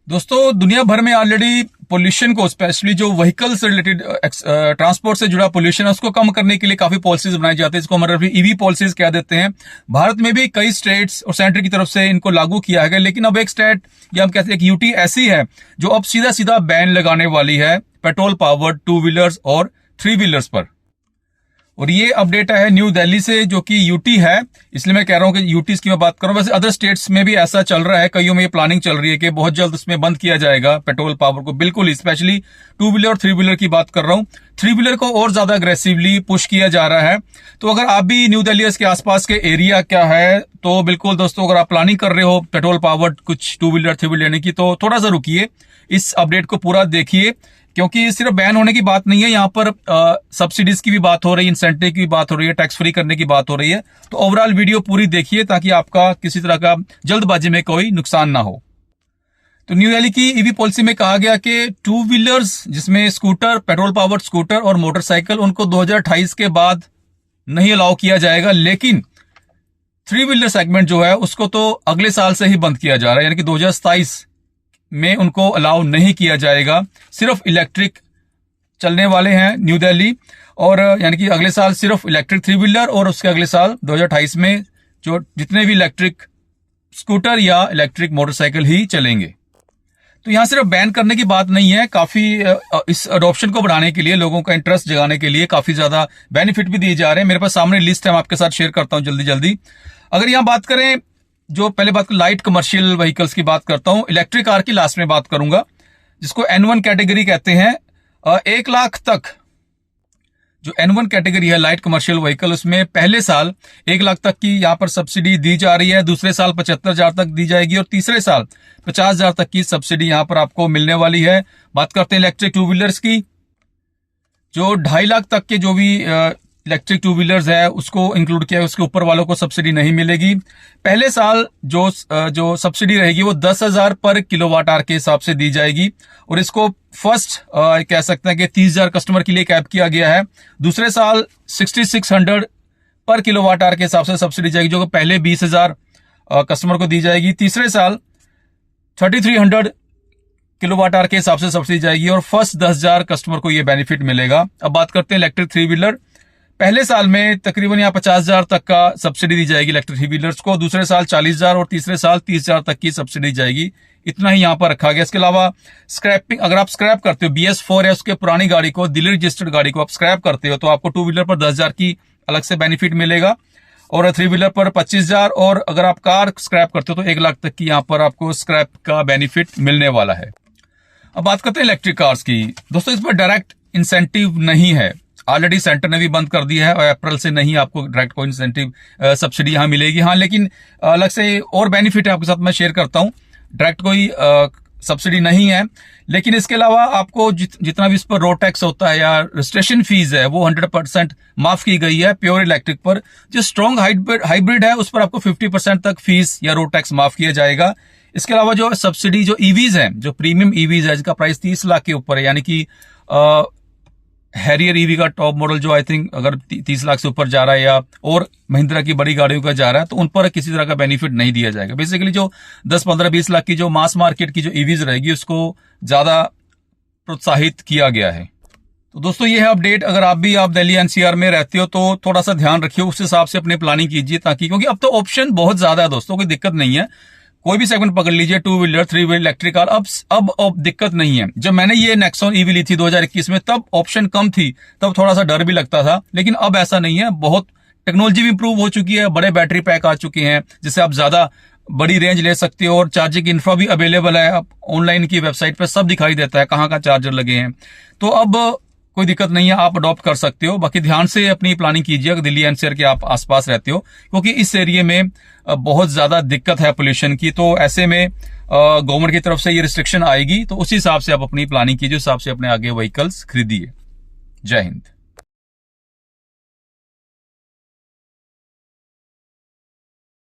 दोस्तों, दुनिया भर में ऑलरेडी पोल्यूशन को, स्पेशली जो व्हीकल से रिलेटेड ट्रांसपोर्ट से जुड़ा पोल्यूशन है, उसको कम करने के लिए काफी पॉलिसीज बनाई जाती है। इसको हमारे ईवी पॉलिसीज कह देते हैं। भारत में भी कई स्टेट्स और सेंटर की तरफ से इनको लागू किया गया, लेकिन अब एक स्टेट या हम कहते हैं एक यूटी ऐसी है जो अब सीधा सीधा बैन लगाने वाली है पेट्रोल पावर्ड टू व्हीलर्स और थ्री व्हीलर्स पर। और ये अपडेट है न्यू दिल्ली से, जो कि यूटी है, इसलिए मैं कह रहा हूं कि यूटी की मैं बात कर रहा हूं। वैसे अदर स्टेट्स में भी ऐसा चल रहा है, कईयों में ये प्लानिंग चल रही है कि बहुत जल्द उसमें बंद किया जाएगा पेट्रोल पावर को, बिल्कुल। स्पेशली टू व्हीलर और थ्री व्हीलर की बात कर रहा हूं। थ्री व्हीलर को और ज्यादा अग्रेसिवली पुश किया जा रहा है। तो अगर आप भी न्यू दिल्ली के आसपास के एरिया क्या है, तो बिल्कुल दोस्तों, अगर आप प्लानिंग कर रहे हो पेट्रोल पावर्ड कुछ टू व्हीलर थ्री व्हीलर लेने की, तो थोड़ा सा रुकिए, इस अपडेट को पूरा देखिए, क्योंकि सिर्फ बैन होने की बात नहीं है, यहाँ पर सब्सिडीज की भी बात हो रही है, इंसेंटिव की भी बात हो रही है, टैक्स फ्री करने की बात हो रही है। तो ओवरऑल वीडियो पूरी देखिए ताकि आपका किसी तरह का जल्दबाजी में कोई नुकसान ना हो। तो न्यू दिल्ली की ईवी पॉलिसी में कहा गया कि टू व्हीलर्स, जिसमें स्कूटर, पेट्रोल पावर्ड स्कूटर और मोटरसाइकिल, उनको 2028 के बाद नहीं अलाउ किया जाएगा। लेकिन थ्री व्हीलर सेगमेंट जो है उसको तो अगले साल से ही बंद किया जा रहा है, यानी कि 2027 में उनको अलाउ नहीं किया जाएगा। सिर्फ इलेक्ट्रिक चलने वाले हैं न्यू दिल्ली, और यानी कि अगले साल सिर्फ इलेक्ट्रिक थ्री व्हीलर, और उसके अगले साल 2028 में जो जितने भी इलेक्ट्रिक स्कूटर या इलेक्ट्रिक मोटरसाइकिल ही चलेंगे। तो यहां सिर्फ बैन करने की बात नहीं है, काफी इस अडॉप्शन को बढ़ाने के लिए, लोगों का इंटरेस्ट जगाने के लिए काफी ज्यादा बेनिफिट भी दिए जा रहे हैं। मेरे पास सामने लिस्ट है, मैं आपके साथ शेयर करता हूं जल्दी जल्दी। अगर यहां बात करें, जो पहले बात लाइट कमर्शियल व्हीकल्स की बात करता हूं, इलेक्ट्रिक कार की लास्ट में बात करूंगा, जिसको N1 कैटेगरी कहते हैं। 1 लाख तक जो N1 कैटेगरी है लाइट कमर्शियल व्हीकल, उसमें पहले साल 1 लाख तक की यहां पर सब्सिडी दी जा रही है, दूसरे साल 75,000 तक दी जाएगी, और तीसरे साल 50,000 तक की सब्सिडी यहां पर आपको मिलने वाली है। बात करते हैं इलेक्ट्रिक टू व्हीलर्स की, जो 2.5 लाख तक के जो भी इलेक्ट्रिक टू व्हीलर्स है उसको इंक्लूड किया है, उसके ऊपर वालों को सब्सिडी नहीं मिलेगी। पहले साल जो सब्सिडी रहेगी वो 10,000 पर किलोवाट आवर के हिसाब से दी जाएगी, और इसको फर्स्ट कह सकते हैं कि 30,000 कस्टमर के लिए कैप किया गया है। दूसरे साल 6600 पर किलोवाट आवर के हिसाब से सब्सिडी जाएगी, जो पहले 20,000 कस्टमर को दी जाएगी। तीसरे साल 3300 किलोवाट आवर के हिसाब से सब्सिडी जाएगी, और फर्स्ट 10,000 कस्टमर को यह बेनिफिट मिलेगा। अब बात करते हैं इलेक्ट्रिक थ्री व्हीलर। पहले साल में तकरीबन यहाँ 50,000 तक का सब्सिडी दी जाएगी इलेक्ट्रिक थ्री व्हीलर्स को, दूसरे साल 40,000 और तीसरे साल 30,000 तक की सब्सिडी जाएगी। इतना ही यहाँ पर रखा गया। इसके अलावा स्क्रैपिंग, अगर आप स्क्रैप करते हो BS4 या उसके पुरानी गाड़ी को, दिल्ली रजिस्टर्ड गाड़ी को आप स्क्रैप करते हो, तो आपको टू व्हीलर पर 10,000 की अलग से बेनिफिट मिलेगा, और थ्री व्हीलर पर 25,000, और अगर आप कार स्क्रैप करते हो तो 1 लाख तक की यहाँ पर आपको स्क्रैप का बेनिफिट मिलने वाला है। अब बात करते हैं इलेक्ट्रिक कार्स की। दोस्तों, इस पर डायरेक्ट इंसेंटिव नहीं है, ऑलरेडी सेंटर ने भी बंद कर दिया है, और अप्रैल से नहीं आपको डायरेक्ट कोई इंसेंटिव सब्सिडी यहां मिलेगी। हाँ, लेकिन अलग से और बेनिफिट है आपके साथ मैं शेयर करता हूं। डायरेक्ट कोई सब्सिडी नहीं है, लेकिन इसके अलावा आपको जितना भी इस पर रोड टैक्स होता है या रजिस्ट्रेशन फीस है, वो 100% माफ की गई है प्योर इलेक्ट्रिक पर। जो स्ट्रॉन्ग हाइब्रिड है उस पर आपको 50% तक फीस या रोड टैक्स माफ किया जाएगा। इसके अलावा जो सब्सिडी, जो ईवीज है, जो प्रीमियम ईवीज है, जिसका प्राइस 30 लाख के ऊपर है, यानी कि हैरियर ईवी का टॉप मॉडल जो आई थिंक अगर 30 लाख से ऊपर जा रहा है, या और महिंद्रा की बड़ी गाड़ियों का जा रहा है, तो उन पर किसी तरह का बेनिफिट नहीं दिया जाएगा। बेसिकली जो 10, 15, 20 लाख की जो मास मार्केट की जो ईवीज रहेगी, उसको ज्यादा प्रोत्साहित किया गया है। तो दोस्तों, ये है अपडेट। अगर आप दिल्ली NCR में रहते हो तो थोड़ा सा ध्यान रखिए, उस हिसाब से अपनी प्लानिंग कीजिए, ताकि, क्योंकि अब तो ऑप्शन बहुत ज्यादा है दोस्तों, कोई दिक्कत नहीं है। कोई भी सेगमेंट पकड़ लीजिए, two wheeler, three wheeler, electric car, अब दिक्कत नहीं है। जब मैंने ये नेक्सॉन ईवी ली थी 2021 में, तब ऑप्शन कम थी, तब थोड़ा सा डर भी लगता था, लेकिन अब ऐसा नहीं है। बहुत टेक्नोलॉजी भी इंप्रूव हो चुकी है, बड़े बैटरी पैक आ चुके हैं, जिससे आप ज्यादा बड़ी रेंज ले सकते हो, और चार्जिंग इंफ्रा भी अवेलेबल है। अब ऑनलाइन की वेबसाइट पर सब दिखाई देता है कहाँ चार्जर लगे हैं, तो अब कोई दिक्कत नहीं है, आप अडॉप्ट कर सकते हो। बाकी ध्यान से अपनी प्लानिंग कीजिए अगर दिल्ली NCR के आप आसपास रहते हो, क्योंकि इस एरिया में बहुत ज्यादा दिक्कत है पोल्यूशन की। तो ऐसे में गवर्नमेंट की तरफ से ये रिस्ट्रिक्शन आएगी, तो उसी हिसाब से आप अपनी प्लानिंग कीजिए, उस हिसाब से अपने आगे व्हीकल्स खरीदिए। जय हिंद।